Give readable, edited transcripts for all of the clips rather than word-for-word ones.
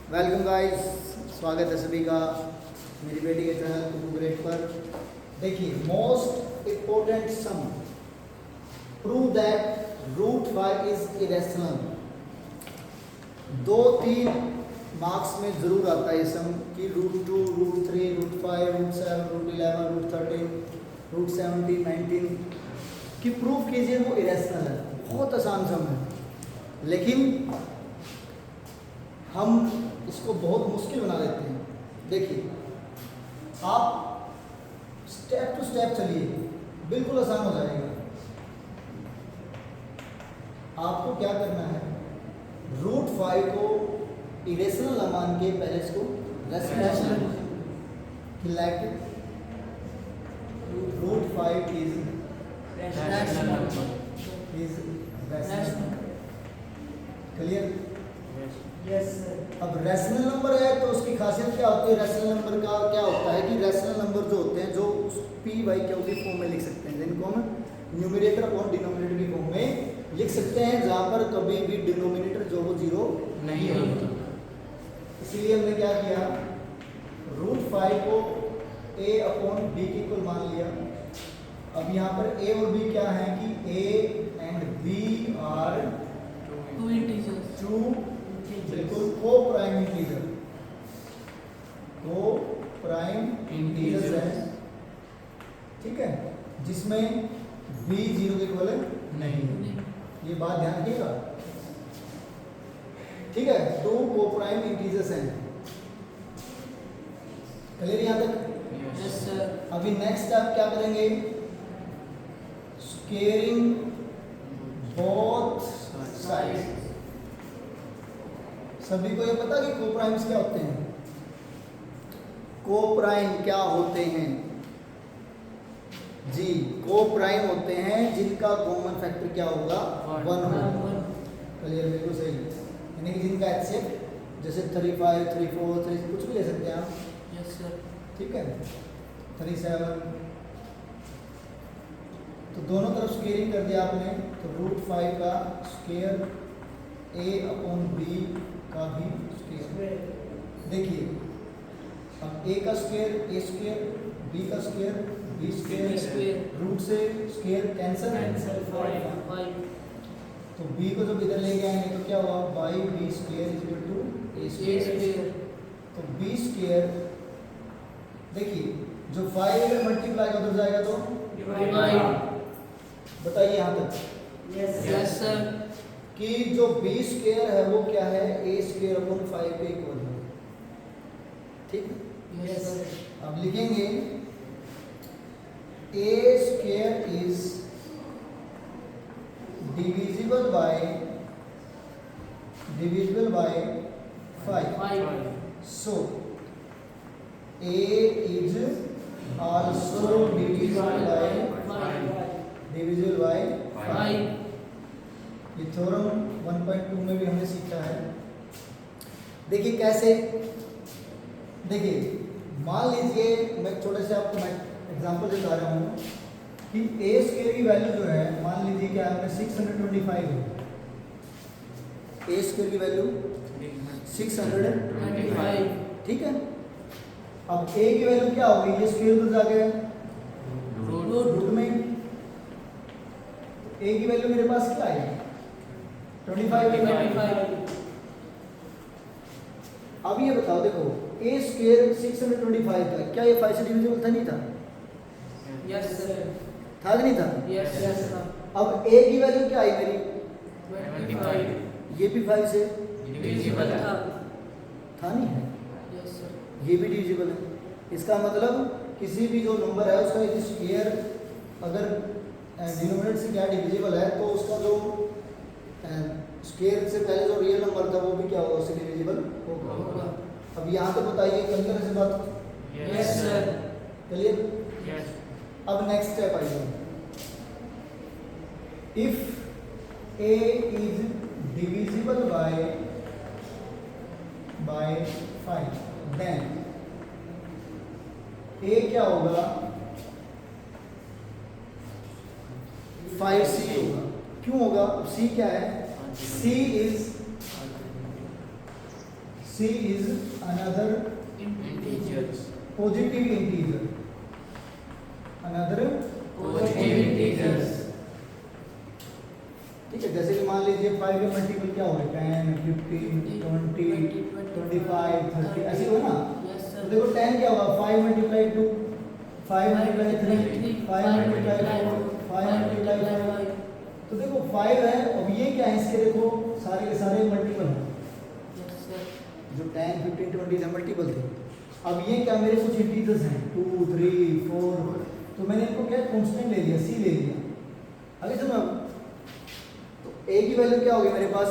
Welcome guys, स्वागत है सभी का मेरी बेटी के चैनल कुकू ग्रेड पर। देखिए, most important sum, prove that root 5 is irrational. 2-3 marks में ज़रूर आता है ये सम कि root 2, root 3, root 5, root 7, root 11, root 13, root 17, 19 कि प्रूव कीजिए वो इरेशनल है। बहुत आसान सम है, लेकिन हम इसको बहुत मुश्किल बना देते हैं। देखिए, आप स्टेप टू स्टेप चलिए, बिल्कुल आसान हो जाएगा। आपको क्या करना है, रूट 5 को इरेशनल न मान के पहले इसको rational root 5 is rational. Clear? Yes sir. अब रैशनल नंबर है तो उसकी खासियत क्या होती है? रैशनल नंबर का क्या होता है कि रैशनल नंबर जो होते हैं जो पी बाई क्यू की फॉर्म में लिख सकते हैं, जिनको हम न्यूमरेटर अपॉन डिनोमिनेटर की फॉर्म में लिख सकते हैं, जहाँ पर कभी भी डिनोमिनेटर जो वो जीरो नहीं होता। इसीलिए हमने क्या किया, रूट 5 को ए अपॉन बी की इक्वल मान लिया। अब यहाँ पर ए और बी क्या है कि a and b are two बिल्कुल coprime integer, coprime integer है, ठीक है, जिसमें b 0 के इक्वल नहीं है। ये बात ध्यान रखिएगा, ठीक है। 2 को प्राइम इंटीजर्स हैं। क्लियर यहां तक? Yes sir. अभी नेक्स्ट स्टेप क्या करेंगे, स्क्वेयरिंग बोथ साइड्स। सभी को ये पता कि कोप्राइम्स क्या होते हैं? कोप्राइम क्या होते हैं जी? कोप्राइम होते हैं जिनका कॉमन फैक्टर क्या होगा? 1 होगा। क्लियर? बिल्कुल सही। यानी कि जिनका HCF जैसे 35, 34, 3 कुछ भी ले सकते हैं आप। Yes sir. ठीक है, 37। तो दोनों तरफ स्क्वेयरिंग कर दिया आपने, तो रूट 5 का स्क्वेयर ए अपॉन बी का भी स्क्वायर। देखिए, अब ए का स्क्वायर ए स्क्वायर, बी का स्क्वायर बी स्क्वायर, रूट से स्क्वायर कैंसिल। तो बी को जब इधर ले गए हैं तो क्या हुआ, by b square is equal to a square. तो बी स्क्वायर, देखिए जो 5 अगर मल्टीप्लाई का उधर जाएगा तो बताइए यहाँ तक। Yes sir. कि जो बी स्क्वायर है वो क्या है, ए स्क्वायर अपॉन 5 के इक्वल है, ठीक है। Yes sir. अब लिखेंगे A square is divisible by 5। So A is also divisible by 5। ये थ्योरम 1.2 में भी हमने सीखा है। देखिए कैसे, देखिए मान लीजिए मैं छोटे से आपको मैं एग्जांपल दिखा रहा हूँ कि ए स्क्वायर की वैल्यू जो है, मान लीजिए क्या है, 625 है। ए स्क्वायर की वैल्यू 625, ठीक है। अब ए की वैल्यू क्या होगी, ये स्क्वायर उधर जाके रूट में, ए की वैल्यू मेरे पास क्या है, 25। अब ये बताओ, देखो ए स्क्वायर 625 था, क्या ये 5 से डिविजिबल था? नहीं था। Yes sir. था कि नहीं था? Yes sir. अब ए की वैल्यू क्या आई मेरी, 25 ये भी 5 से डिविजिबल था नहीं है, यस सर। ये भी डिविजिबल है। इसका मतलब किसी भी जो नंबर है उसका यदि स्क्वायर अगर डिनोमिनेटर से क्या डिविजिबल है तो उसका जो स्क्वायर से पहले जो रियल नंबर था वो भी क्या होगा, उससे डिविजिबल होगा। अब यहाँ पे बताइए, क्लियर से बात? Yes sir. क्लियर? यस। अब नेक्स्ट स्टेप आइए, if A is divisible by 5, then A क्या होगा, 5c होगा। क्यों होगा? C क्या है? C C is another Integers. positive integer. Another Positive integers. ठीक है, जैसे कि मान लीजिए 5 के मल्टीपल क्या होगा 10, 15, 20, 25, 30 ऐसे हो ना। Yes, तो sir. देखो 10 क्या होगा 5 मल्टीप्लाई 2, 5 मल्टीप्लाई 3, 5 मल्टीप्लाई 4, 5 मल्टीप्लाई 5। तो देखो 5 है, अब ये क्या है इसके देखो सारे के सारे मल्टीपल हैं। Yes, sir. जो 10, 15, 20 है मल्टीपल थे। अब ये क्या मेरे कुछ इंटीजर्स हैं 2, 3, 4, तो मैंने इनको क्या कांस्टेंट ले लिया, C ले लिया। आगे सुनो, तो A की वैल्यू क्या होगी मेरे पास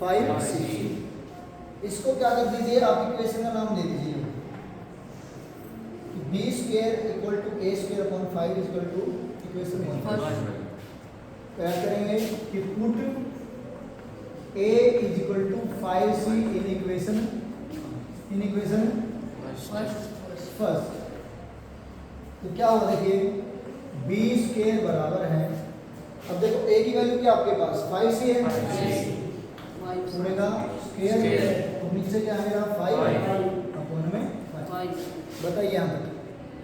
5, 6। इसको क्या कर दीजिए, आप इक्वेशन का नाम दे दीजिए कि b square equal to a square upon 5 equal to equation 1। क्या करेंगे कि put a is equal to 5c in equation first. तो क्या होगा देखिए b स्क्वायर बराबर है, अब देखो a की वैल्यू क्या आपके पास 5c है, ओमेगा स्क्वायर और नीचे क्या है मेरा 5 अपॉन में 5। बताइए यहाँ पर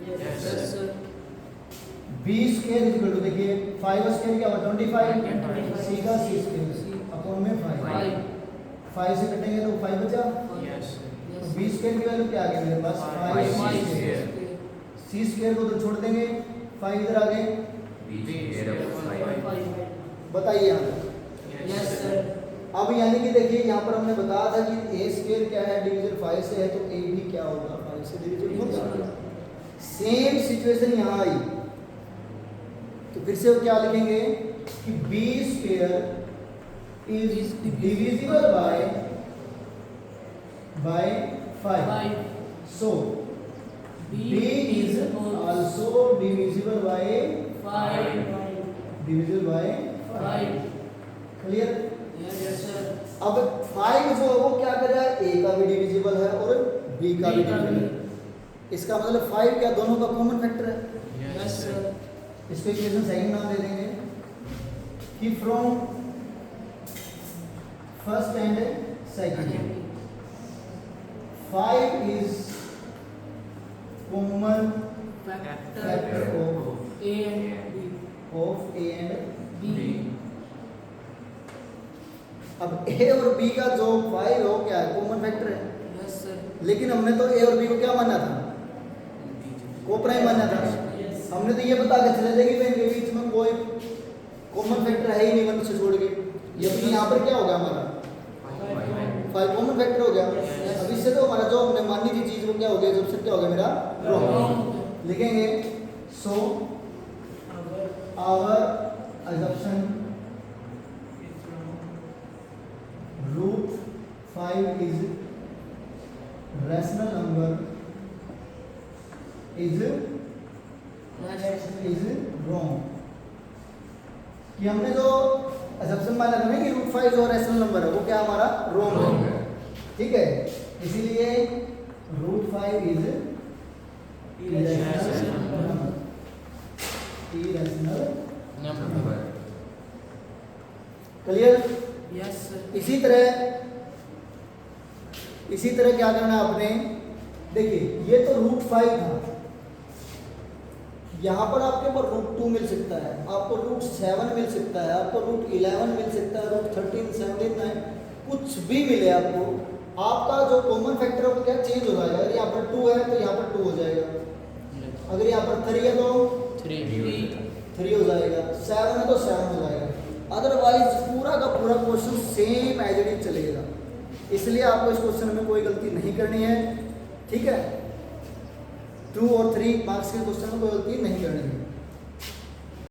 Yes, sir. b square is equal to देखिए 5 स्क्वायर क्या होगा 25, c का c स्क्वायर अपॉन में 5 से कटेंगे तो 5 बचा। Yes. तो b स्क्वायर की वैल्यू क्या आ गया मेरे पास 5 c स्क्वायर को तो छोड़ देंगे 5 इधर आ गए। बताइए यहाँ पर Yes, sir. अब यानी कि देखिए यहाँ पर हमने बताया था कि a स्क्वायर क्या है डिवीजन 5 से है, तो a भी क्या होगा 5 से डिवीजन होगा। सेम सिचुएशन यहाँ आई, तो फिर से वो क्या लिखेंगे कि b square is divisible by 5, so b is also divisible by 5। Clear. Yes, sir. अब 5 जो है वो क्या कर रहा है a का भी डिविजिबल है और b का भी डिविजिबल है। इसका मतलब 5 क्या दोनों का कॉमन फैक्टर है। Yes, sir. इसको इक्वेशन सेकंड नाम दे देंगे कि from first and second 5 is common factor of A and B. a and B. अब a और b का जो 5 हो क्या है कॉमन फैक्टर है, Yes, sir. लेकिन हमने तो a और b को क्या माना था को प्राइम माना था। हमने तो ये बता के चले थे कि इनके बीच में कोई कॉमन फैक्टर है ही नहीं 1 से छोड़ के, जबकि यहाँ पर क्या होगा हमारा 5 कॉमन फैक्टर हो गया। अब इससे तो हमारा जो हमने मानी थी चीज वो क्या हो गया, जब से क्या हो गया मेरा रॉन्ग। लिखेंगे so our assumption root 5 is rational number is wrong। कि हमने जो assumption माना था ना कि रूट 5 जो रैशनल नंबर है वो क्या हमारा रॉन्ग है, ठीक है। इसीलिए root 5 is irrational number। Clear. Yes, sir. इसी तरह क्या करना है आपने, देखिए ये तो रूट 5 था, यहाँ पर आपके पास रूट 2 मिल सकता है, आपको रूट 7 मिल सकता है, आपको रूट 11 मिल सकता है, रूट 13, 17, 9 कुछ भी मिले आपको, आपका जो कॉमन फैक्टर है वो क्या चेंज हो जाएगा। अगर यहाँ पर 2 है तो यहाँ पर 2 हो जाएगा, अगर यहाँ पर 3 है तो 3 हो जाएगा, 7 है तो 7 हो जाएगा। अदरवाइज पूरा का पूरा question same as it is चलेगा। इसलिए आपको इस क्वेश्चन में कोई गलती नहीं करनी है, ठीक है। 2 और 3 मार्क्स के क्वेश्चन में कोई गलती नहीं करनी है।